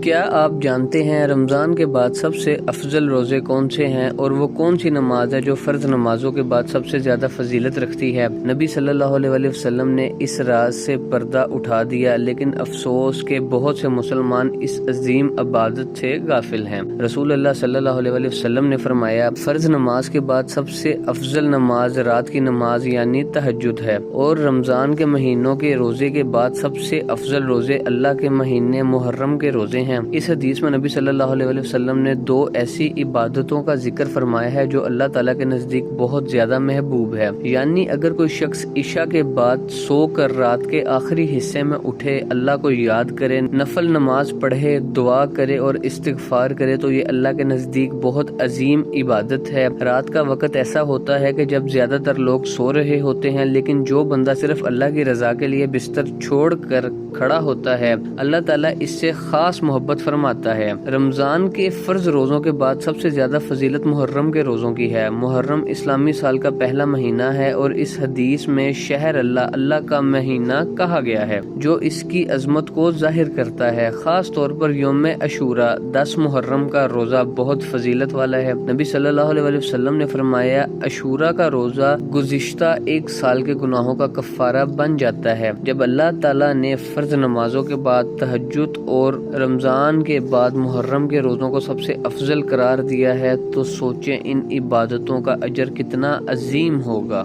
کیا آپ جانتے ہیں رمضان کے بعد سب سے افضل روزے کون سے ہیں اور وہ کون سی نماز ہے جو فرض نمازوں کے بعد سب سے زیادہ فضیلت رکھتی ہے؟ نبی صلی اللہ علیہ وسلم نے اس راز سے پردہ اٹھا دیا، لیکن افسوس کہ بہت سے مسلمان اس عظیم عبادت سے غافل ہیں۔ رسول اللہ صلی اللہ علیہ وسلم نے فرمایا، فرض نماز کے بعد سب سے افضل نماز رات کی نماز یعنی تہجد ہے، اور رمضان کے مہینوں کے روزے کے بعد سب سے افضل روزے اللہ کے مہینے محرم کے روزے ہیں۔ اس حدیث میں نبی صلی اللہ علیہ وسلم نے دو ایسی عبادتوں کا ذکر فرمایا ہے جو اللہ تعالیٰ کے نزدیک بہت زیادہ محبوب ہے، یعنی اگر کوئی شخص عشاء کے بعد سو کر رات کے آخری حصے میں اٹھے، اللہ کو یاد کرے، نفل نماز پڑھے، دعا کرے اور استغفار کرے تو یہ اللہ کے نزدیک بہت عظیم عبادت ہے۔ رات کا وقت ایسا ہوتا ہے کہ جب زیادہ تر لوگ سو رہے ہوتے ہیں، لیکن جو بندہ صرف اللہ کی رضا کے لیے بستر چھوڑ کر کھڑا ہوتا ہے، اللہ تعالیٰ اس سے خاص محبت فرماتا ہے۔ رمضان کے فرض روزوں کے بعد سب سے زیادہ فضیلت محرم کے روزوں کی ہے۔ محرم اسلامی سال کا پہلا مہینہ ہے اور اس حدیث میں شہر اللہ کا مہینہ کہا گیا ہے، جو اس کی عظمت کو ظاہر کرتا ہے۔ خاص طور پر یوم عاشوراء 10 محرم کا روزہ بہت فضیلت والا ہے۔ نبی صلی اللہ علیہ وسلم نے فرمایا، عاشوراء کا روزہ گزشتہ ایک سال کے گناہوں کا کفارہ بن جاتا ہے۔ جب اللہ تعالیٰ نے فرض نمازوں کے بعد تہجد اور رمضان کے بعد محرم کے روزوں کو سب سے افضل قرار دیا ہے تو سوچیں ان عبادتوں کا اجر کتنا عظیم ہوگا۔